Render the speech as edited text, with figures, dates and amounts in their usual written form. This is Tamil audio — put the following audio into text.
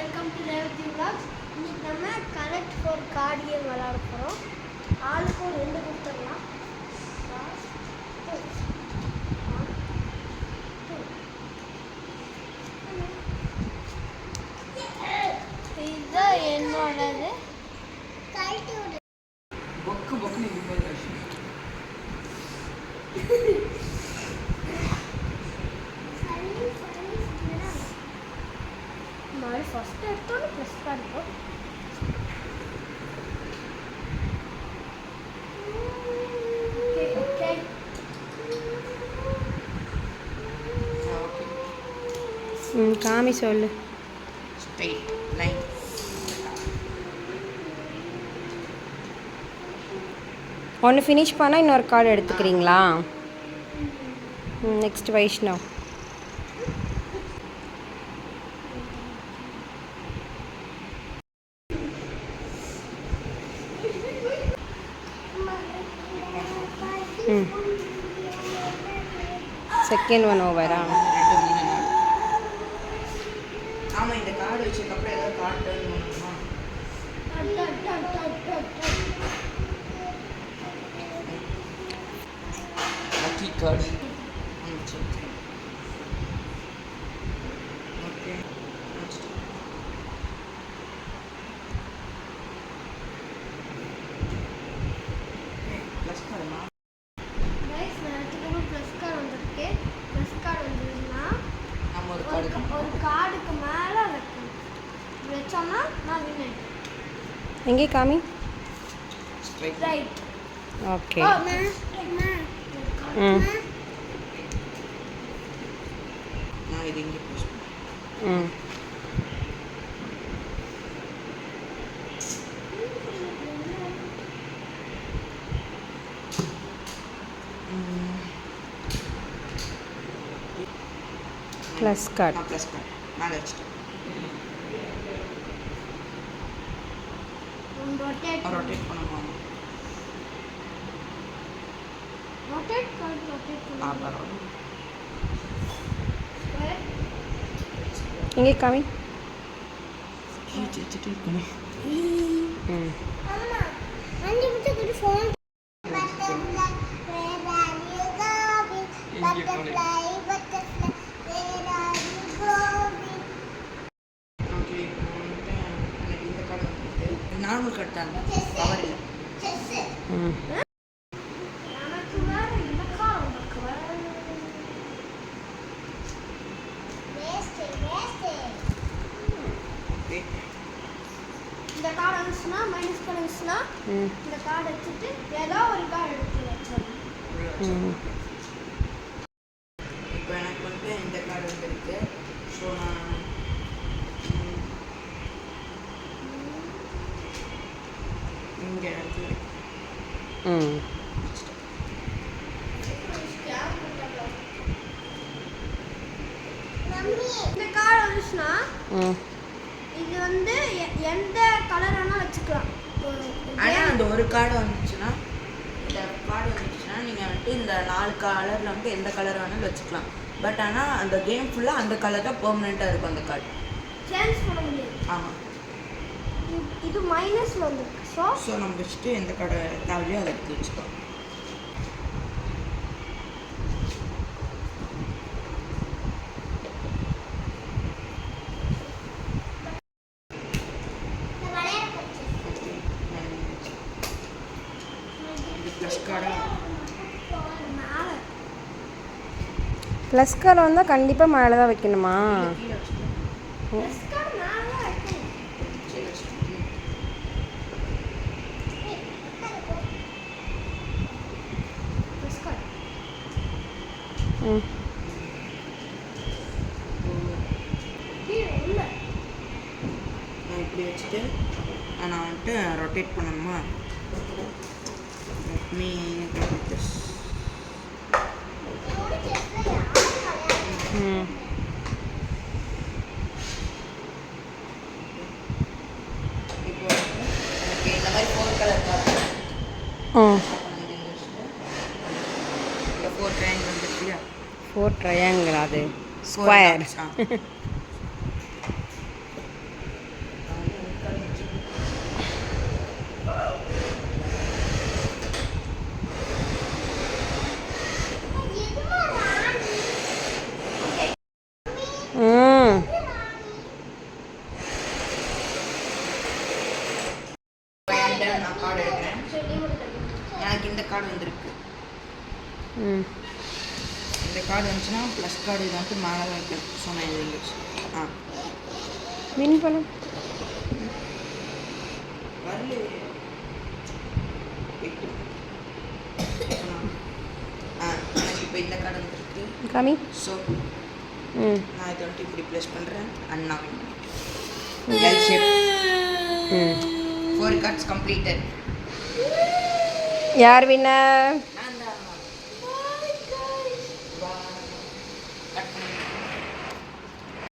Welcome to Revathi vlogs. இன்னைக்கு நம்ம கனெக்ட் ஃபார் கார்டு கேம் விளையாட போகிறோம். ஆளுக்கு ஒரு 2 கொடுத்துடலாம். இதுதான் என்னோடது. நான் ஃபர்ஸ்ட் எடுத்தோன்னு ப்ரெஸ் பண்ணுறோம். காமி சொல்லு. Straight line. ஒன்று ஃபினிஷ் பண்ணால் இன்னொரு கார்டு எடுத்துக்கிறீங்களா? நெக்ஸ்ட் வைஷ்ணவ். செகண்ட் ஒன் ஓவரா? ஆமாம், இந்த கார்டு வச்சதுக்கப்புறம் ஏதாவது கார்டு டர்ன் பண்ணணுமா? Lucky card. ஓகே, ப்ளஸ் கார்டுமா? ஒரு கார்டுக்கு மேலே வைக்கணும். வச்சோம்னா நான் வின். எங்கே காமி? ஸ்ட்ரைட். ரைட். ஓகே. நான் இது இங்கே ப்ளஸ் பண்ணேன். Plus card. நான் ப்ளஸ் கார்டு மேலே வச்சுட்டேன். ரொட்டேட் பண்ணணுமா? ரொட்டேட் கார்டு ரொட்டேட் பண்ணணும். எங்கே காமி? வச்சுட்டு இருக்கணும். அம்மா 5 நிமிஷம் கூட ஃபோன் நார்மல் கார்டு தான், பவர் இல்லை. எனக்கு வேற இந்த கார் உனக்கு வேற இந்த கார்டு வந்துச்சுன்னா மைனஸ் பண்ணிச்சுன்னா இந்த கார்டு வச்சுட்டு ஏதோ ஒரு கார்டு எடுத்து வச்சிடணும். இப்போ எனக்கு வந்து இந்த கார்டு வந்துருக்கு. ஸோ நான் இங்கே எடுத்து இந்த கார்டு வந்துச்சுன்னா இது வந்து எந்த கலர் வேணாலும் வச்சுக்கலாம். ஆனால் அந்த ஒரு கார்டு வந்துச்சுன்னா, இந்த கார்டு வந்துச்சுன்னா நீங்கள் வந்துட்டு இந்த 4 கலரில் வந்து எந்த கலர் வேணாலும் வச்சுக்கலாம். பட் ஆனால் அந்த கேம் ஃபுல்லாக அந்த கலர் தான் பெர்மனெண்ட்டாக இருக்கும் அந்த கார்டு. சேஞ்ச் பண்ண முடியாது. ஆமாம். இது மைனஸில் வந்துருக்கு. ஸோ நம்ம வச்சுட்டு எந்த கார்டை தேவையோ அதை எடுத்து வச்சுக்கலாம். ப்ளஸ் கார்டு வந்தால் கண்டிப்பாக மேலே தான் வைக்கணுமா? இப்படி வச்சுட்டு நான் வந்துட்டு ரொட்டேட் பண்ணணுமா? மீ இப்போ எனக்கு இந்த மாதிரி 4 கலர் கார்டு. இந்த 4 ட்ரையாங்கிள் வந்துருக்குல்லையா? 4 ட்ரையாங்கிள் அது ஸ்கொயர். கார்டு இருந்துச்சுன்னா ப்ளஸ் கார்டு இது வந்துட்டு மேலே தான் வைக்கணும். ஸோ நான் இது இருந்துச்சு வின் பண்ண வரல. எனக்கு இப்போ இந்த கார்டு வந்துருக்கு. காமி. ஸோ ம் நான் இதை வந்துட்டு இப்படி ப்ளேஸ் பண்ணுறேன். அண்ணா எல் ஷேப். 4 cards completed. யார் வின்னர்?